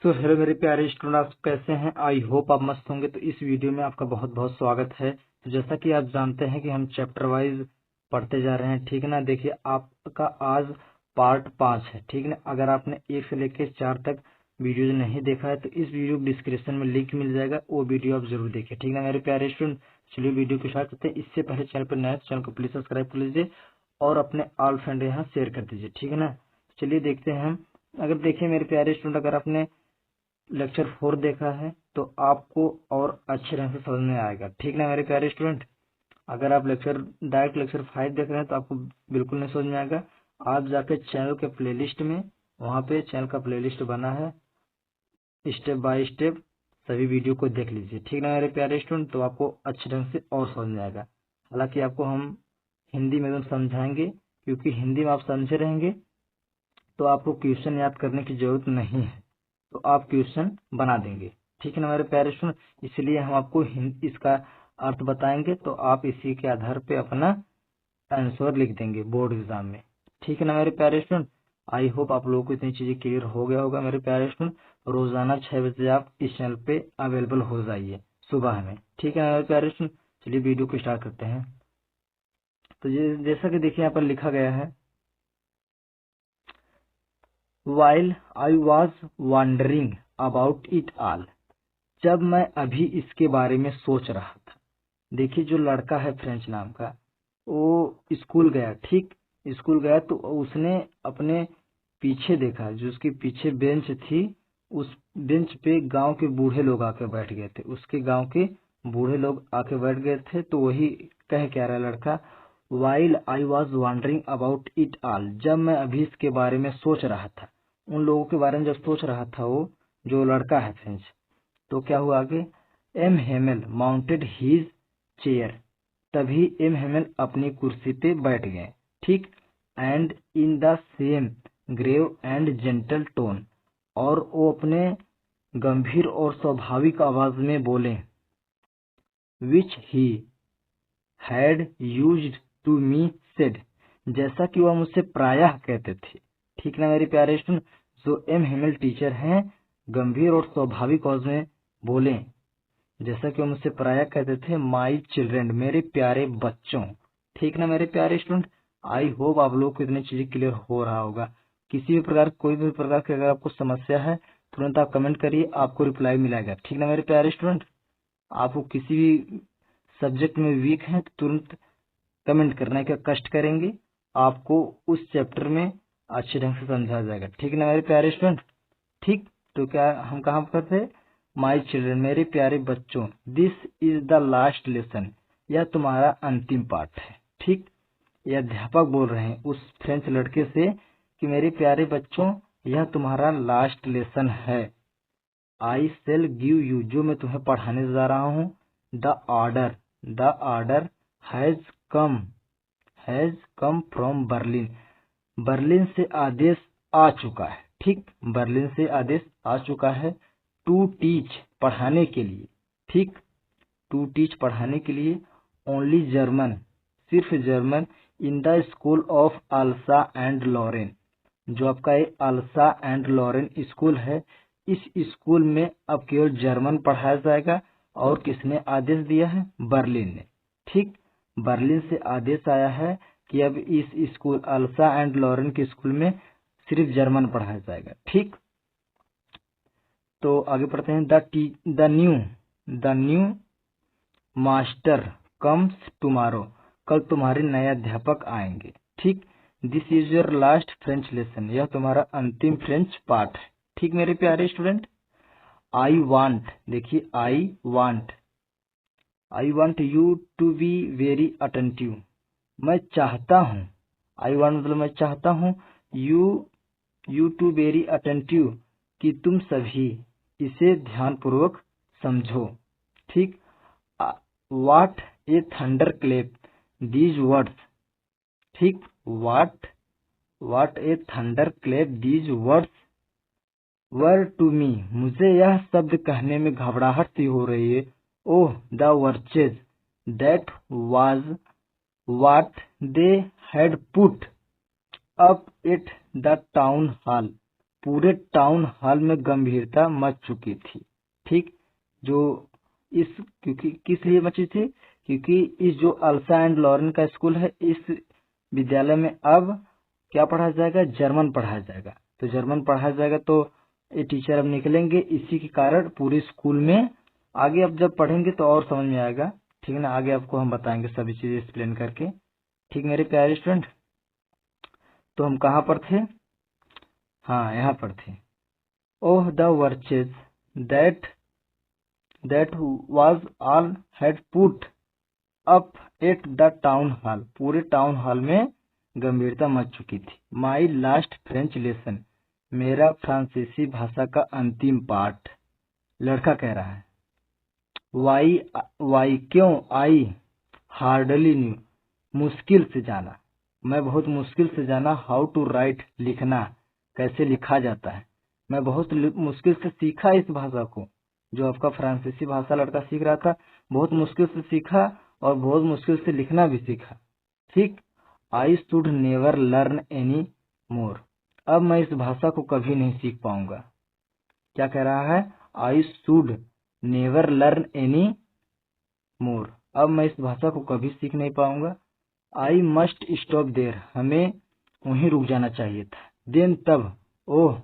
तो हेलो मेरे प्यारे स्टूडेंट, आप कैसे हैं? आई होप आप मस्त होंगे। तो इस वीडियो में आपका बहुत बहुत स्वागत है। तो जैसा कि आप जानते हैं कि हम चैप्टर वाइज पढ़ते जा रहे हैं, ठीक है ना। देखिए, आपका आज पार्ट 5 है, ठीक है ना। अगर आपने 1 से लेकर 4 तक वीडियो नहीं देखा है तो इस वीडियो डिस्क्रिप्शन में लिंक मिल जाएगा, वो वीडियो आप जरूर देखिए, ठीक है ना मेरे प्यारे स्टूडेंट। चलिए वीडियो के स्टार्ट करते हैं। इससे पहले चैनल पर नए चैनल को प्लीज सब्सक्राइब कर लीजिए और अपने ऑल फ्रेंड यहाँ शेयर कर दीजिए, ठीक है ना। चलिए देखते हैं हम। अगर देखिए मेरे प्यारे स्टूडेंट, अगर आपने लेक्चर 4 देखा है तो आपको और अच्छे ढंग से समझ में आएगा, ठीक ना मेरे प्यारे स्टूडेंट। अगर आप डायरेक्ट लेक्चर 5 देख रहे हैं तो आपको बिल्कुल नहीं समझ में आएगा। आप जाके चैनल के प्लेलिस्ट में, वहाँ पे चैनल का प्लेलिस्ट बना है, स्टेप बाय स्टेप सभी वीडियो को देख लीजिए, ठीक ना मेरे प्यारे स्टूडेंट। तो आपको अच्छे ढंग से और समझ में आएगा। हालांकि आपको हम हिंदी में एकदम समझाएंगे, क्योंकि हिंदी में आप समझे रहेंगे तो आपको क्वेश्चन याद करने की जरूरत नहीं है, तो आप क्वेश्चन बना देंगे, ठीक है ना मेरे प्यारे स्टूडेंट। इसलिए हम आपको इसका अर्थ बताएंगे, तो आप इसी के आधार पे अपना आंसर लिख देंगे बोर्ड एग्जाम में, ठीक है ना मेरे प्यारे स्टूडेंट। आई होप आप लोगों को इतनी चीजें क्लियर हो गया होगा मेरे प्यारे स्टूडेंट। रोजाना 6 बजे आप इस चैनल पे अवेलेबल हो जाइए सुबह में, ठीक है ना मेरे प्यारे स्टूडेंट। चलिए वीडियो को स्टार्ट करते हैं। तो ये जैसा कि देखिए यहाँ पर लिखा गया है, While I was wondering about it all, जब मैं अभी इसके बारे में सोच रहा था। देखिए, जो लड़का है फ्रेंच नाम का, वो स्कूल गया, ठीक। स्कूल गया तो उसने अपने पीछे देखा, जो उसके पीछे बेंच थी, उस बेंच पे गांव के बूढ़े लोग आके बैठ गए थे। उसके गांव के बूढ़े लोग आके बैठ गए थे। तो वही कह क्या रहा लड़का, while I was wondering about it all, जब मैं अभी इसके बारे में सोच रहा था। उन लोगों के बारे में जब सोच रहा था वो जो लड़का है फ्रेंच, तो क्या हुआ आगे, M Hamel mounted his chair, तभी एम हेमल अपनी कुर्सी पे बैठ गए, ठीक। And in the same grave and gentle tone, और वो अपने गंभीर और स्वाभाविक आवाज में बोले, which he had used to me said, जैसा कि वह मुझसे प्रायः कहते थे, ठीक ना मेरे प्यारे स्टूडेंट। जो एम हेमल टीचर हैं, गंभीर और स्वाभाविक आवाज में बोले, जैसा कि वह मुझसे प्रायः कहते थे, माई चिल्ड्रेन, मेरे प्यारे बच्चों, ठीक ना मेरे प्यारे स्टूडेंट। आई होप आप लोग को इतनी चीजें क्लियर हो रहा होगा। किसी भी प्रकार कोई भी प्रकार की अगर आपको समस्या है, तुरंत आप कमेंट करिए, आपको रिप्लाई मिलेगा, ठीक ना मेरे प्यारे स्टूडेंट। आपको किसी भी सब्जेक्ट में वीक है तो तुरंत कमेंट करने का कष्ट करेंगे, आपको उस चैप्टर में अच्छे ढंग से समझा जाएगा, ठीक है ना मेरे प्यारे स्टूडेंट। ठीक, तो क्या हम कहाँ पर थे, माई चिल्ड्रन, मेरे प्यारे बच्चों, this is the last lesson, यह तुम्हारा अंतिम पाठ है, ठीक। यह अध्यापक बोल रहे हैं उस फ्रेंच लड़के से कि मेरे प्यारे बच्चों, यह तुम्हारा लास्ट लेसन है। आई शेल गिव यू, जो मैं तुम्हें पढ़ाने जा रहा हूँ, the order has come from Berlin, Berlin से आदेश आ चुका है, ठीक। बर्लिन से आदेश आ चुका है, टू टीच, पढ़ाने के लिए, ठीक। टू टीच, पढ़ाने के लिए, ओनली जर्मन, सिर्फ German, in the school of Alsace and Lorraine, जो आपका ये अल्सा एंड लॉरेन स्कूल है, इस स्कूल में अब केवल जर्मन पढ़ाया जाएगा। और किसने आदेश दिया है, बर्लिन ने, ठीक। बर्लिन से आदेश आया है कि अब इस स्कूल अल्सा एंड लॉरेन के स्कूल में सिर्फ जर्मन पढ़ाया जाएगा, ठीक। तो आगे पढ़ते हैं, the new master comes tomorrow, कल तुम्हारे नए अध्यापक आएंगे, ठीक। This is your last French lesson, यह तुम्हारा अंतिम फ्रेंच पाठ है, ठीक मेरे प्यारे स्टूडेंट। आई वांट, देखिए I want you to be very attentive, मैं चाहता हूँ, आई वांट मतलब मैं चाहता हूँ, यू टू वेरी अटेंटिव, कि तुम सभी इसे ध्यानपूर्वक समझो, ठीक। What a thunder clap these words, ठीक। What a thunder clap these words were to me, मुझे यह शब्द कहने में घबराहट सी हो रही है। Oh the virtues that was what they had put up at the town hall, पूरे टाउन हॉल में गंभीरता मच चुकी थी। ठीक, जो इस क्योंकि किस लिए मची थी, क्योंकि इस जो अल्सा एंड लॉरेन का स्कूल है, इस विद्यालय में अब क्या पढ़ाया जाएगा, जर्मन पढ़ाया जाएगा। तो जर्मन पढ़ाया जाएगा तो ये टीचर अब निकलेंगे, इसी के कारण पूरे स्कूल में आगे अब जब पढ़ेंगे तो और समझ में आएगा। ठीक है ना, आगे आपको हम बताएंगे सभी चीजें एक्सप्लेन करके। ठीक मेरे प्यारे स्टूडेंट, तो हम कहाँ पर थे, हाँ यहाँ पर थे। Oh the virtues that was all had put up at the town hall, पूरे टाउन हॉल में गंभीरता मच चुकी थी। माई लास्ट फ्रेंच लेसन, मेरा फ्रांसीसी भाषा का अंतिम पाठ। लड़का कह रहा है वाई क्यों, आई हार्डली न्यू, मुश्किल से जाना, मैं बहुत मुश्किल से जाना, हाउ टू राइट, लिखना, कैसे लिखा जाता है। मैं बहुत मुश्किल से सीखा इस भाषा को, जो आपका फ्रांसीसी भाषा लड़का सीख रहा था, बहुत मुश्किल से सीखा और बहुत मुश्किल से लिखना भी सीखा। ठीक, I should never learn any more, अब मैं इस भाषा को कभी नहीं सीख पाऊंगा। क्या कह रहा है, I should never learn any more, अब मैं इस भाषा को कभी सीख नहीं पाऊंगा। आई मस्ट स्टॉप देयर, हमें वहीं रुक जाना चाहिए था। देन तब, ओह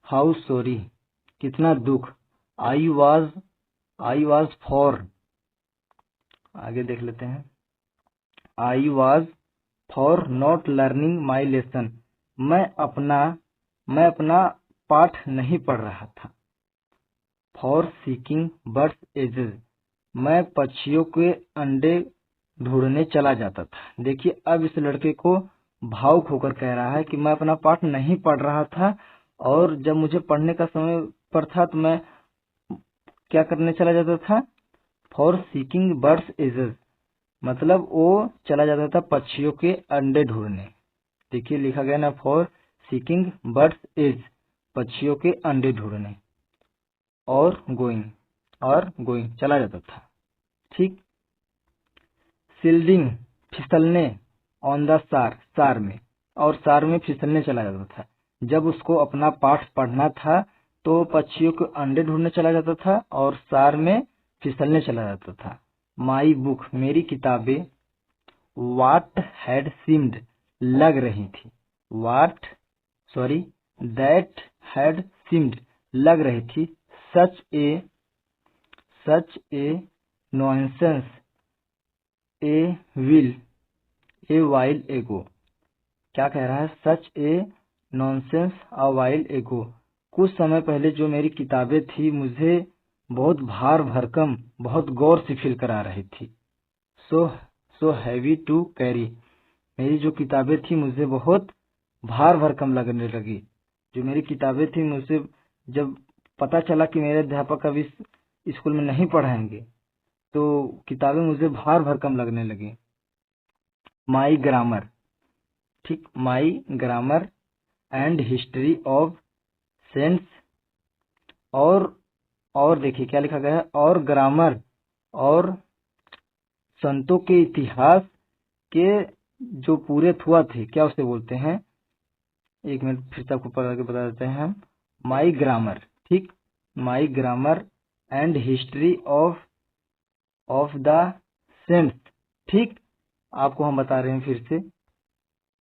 हाउ सॉरी, कितना दुख, आई वॉज फॉर, आगे देख लेते हैं, I was for not learning my lesson, मैं अपना पाठ नहीं पढ़ रहा था। फॉर सीकिंग बर्ड्स एजेस, मैं पक्षियों के अंडे ढूंढने चला जाता था। देखिए अब इस लड़के को भावुक होकर कह रहा है कि मैं अपना पाठ नहीं पढ़ रहा था, और जब मुझे पढ़ने का समय पर था तो मैं क्या करने चला जाता था, फॉर सीकिंग बर्ड्स एजेस, मतलब वो चला जाता था पक्षियों के अंडे ढूंढने। देखिए लिखा गया ना, फॉर सीकिंग बर्ड्स एज, पक्षियों के अंडे ढूंढने, और गोइंग चला जाता था। ठीक, सिल्डिंग, फिसलने, ऑन द सार में, और सार में फिसलने चला जाता था। जब उसको अपना पाठ पढ़ना था तो पक्षियों के अंडे ढूंढने चला जाता था और सार में फिसलने चला जाता था। माई बुक, मेरी किताबें, वाट हैड सीम्ड, लग रही थी, दैट हैड सीम्ड, लग रही थी, सच ए नॉनसेंस ए वाइल एगो, क्या कह रहा है, सच ए नॉनसेंस अ वाइल एगो, कुछ समय पहले जो मेरी किताबें थी मुझे बहुत भार भरकम, बहुत गौर से फील करा रही थी। सो हैवी टू कैरी, मेरी जो किताबें थी मुझे बहुत भार भरकम लगने लगी। जो मेरी किताबें थी मुझे जब पता चला कि मेरे अध्यापक अभी स्कूल में नहीं पढ़ाएंगे तो किताबें मुझे भार भरकम लगने लगी। माई ग्रामर, ठीक, my grammar and history of sense, और देखिए क्या लिखा गया है, और ग्रामर और संतों के इतिहास के जो पूरे हुआ थे, क्या उसे बोलते हैं, एक मिनट फिर से आपको पढ़ के बता देते हैं हम। माई ग्रामर, ठीक, my grammar and history of the sense, ठीक, आपको हम बता रहे हैं फिर से।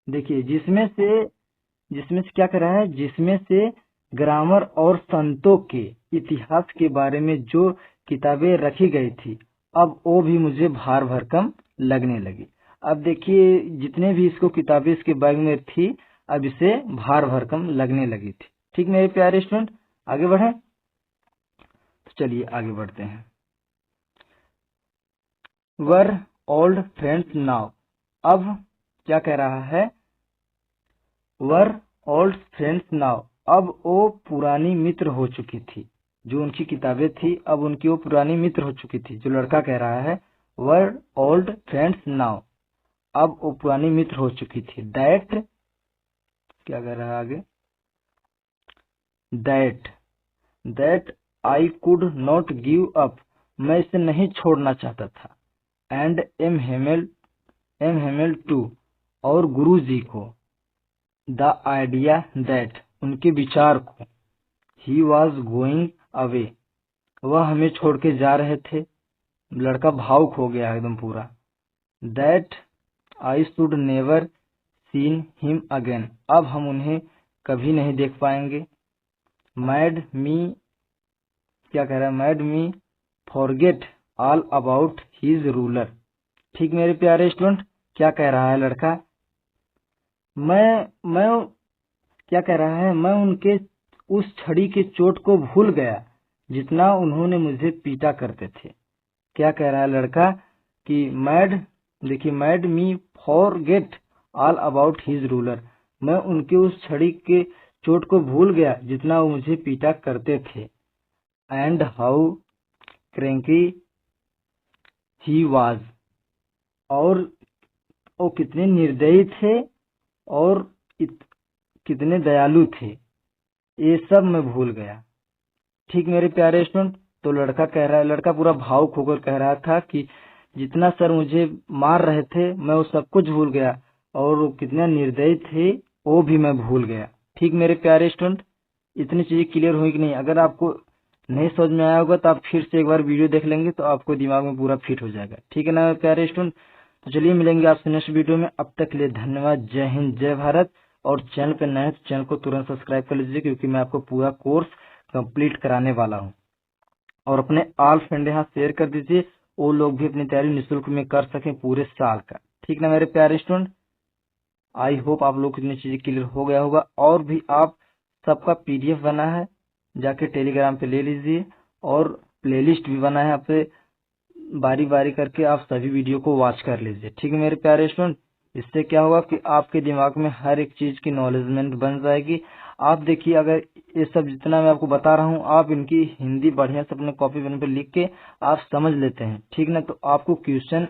देखिए जिसमें से क्या कर रहा है, जिसमें से ग्रामर और संतों के इतिहास के बारे में जो किताबें रखी गई थी, अब वो भी मुझे भार भरकम लगने लगी। अब देखिए जितने भी इसको किताबें इसके बैग में थी, अब इसे भार भरकम लगने लगी थी। ठीक मेरे प्यारे स्टूडेंट, आगे बढ़े, तो चलिए आगे बढ़ते हैं। वर ओल्ड फ्रेंड्स नाउ, अब क्या कह रहा है, वर ओल्ड फ्रेंड्स नाउ, अब वो पुरानी मित्र हो चुकी थी। जो उनकी किताबें थी अब उनकी वो पुरानी मित्र हो चुकी थी। जो लड़का कह रहा है वर ओल्ड फ्रेंड्स नाउ, अब वो पुरानी मित्र हो चुकी थी। दैट, क्या कह रहा है आगे, that I could not give up, मैं इसे नहीं छोड़ना चाहता था। एंड एम हेमेल टू, और गुरु जी को। द आइडिया दैट, उनके विचार को। ही वॉज गोइंग अवे, वह हमें छोड़ के जा रहे थे। लड़का भावुक हो गया एकदम पूरा। That I should never seen him again, अब हम उन्हें कभी नहीं देख पाएंगे। मैड मी, क्या कह रहा है, mad me forget all about his ruler. ठीक मेरे प्यारे स्टूडेंट, क्या कह रहा है लड़का, मैं क्या कह रहा है, मैं उनके उस छड़ी के चोट को भूल गया जितना उन्होंने मुझे पीटा करते थे। क्या कह रहा है लड़का कि मैड, देखिए, mad me forget all about his ruler, मैं उनके उस छड़ी के चोट को भूल गया जितना वो मुझे पीटा करते थे। And how cranky he was, और वो कितने निर्दयी थे और कितने दयालु थे, ये सब मैं भूल गया। ठीक मेरे प्यारे स्टूडेंट, तो लड़का कह रहा है, लड़का पूरा भावुक होकर कह रहा था कि जितना सर मुझे मार रहे थे मैं वो सब कुछ भूल गया, और वो कितने निर्दयी थे वो भी मैं भूल गया। ठीक मेरे प्यारे स्टूडेंट, इतनी चीजें क्लियर हुई कि नहीं? अगर आपको नहीं समझ में आया होगा तो आप फिर से एक बार वीडियो देख लेंगे तो आपको दिमाग में पूरा फिट हो जाएगा। ठीक है ना मेरे प्यारे स्टूडेंट, तो चलिए मिलेंगे आपसे नेक्स्ट वीडियो में। अब तक के लिए धन्यवाद। जय हिंद, जय भारत। और चैनल पे नए तो चैनल को तुरंत सब्सक्राइब कर लीजिए, क्योंकि मैं आपको पूरा कोर्स कंप्लीट कराने वाला हूँ। और अपने ऑल फ्रेंड यहाँ शेयर कर दीजिए, वो लोग भी अपनी तैयारी निःशुल्क में कर सकें पूरे साल का। ठीक ना मेरे प्यारे स्टूडेंट, आई होप आप लोग को इतनी चीजें क्लियर हो गया होगा। और भी आप सबका पीडीएफ बना है, जाके टेलीग्राम पे ले लीजिए, और प्लेलिस्ट भी बना है, आपसे बारी बारी करके आप सभी वीडियो को वॉच कर लीजिए। ठीक है मेरे प्यारे स्टूडेंट, इससे क्या होगा कि आपके दिमाग में हर एक चीज की नॉलेजमेंट बन जाएगी। आप देखिए, अगर ये सब जितना मैं आपको बता रहा हूँ, आप इनकी हिंदी बढ़िया से अपने कॉपी पेन पे लिख के आप समझ लेते हैं, ठीक ना, तो आपको क्वेश्चन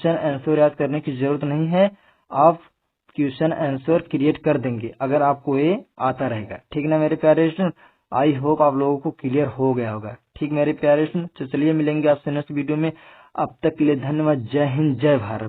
आंसर याद करने की जरूरत नहीं है। आप क्वेश्चन आंसर क्रिएट कर देंगे अगर आपको ये आता रहेगा। ठीक ना मेरे प्यारे स्टूडेंट, आई होप आप लोगों को क्लियर हो गया होगा। ठीक मेरे प्यारे स्टूडेंट, तो चलिए मिलेंगे आपसे नेक्स्ट वीडियो में। अब तक के लिए धन्यवाद। जय हिंद, जय भारत।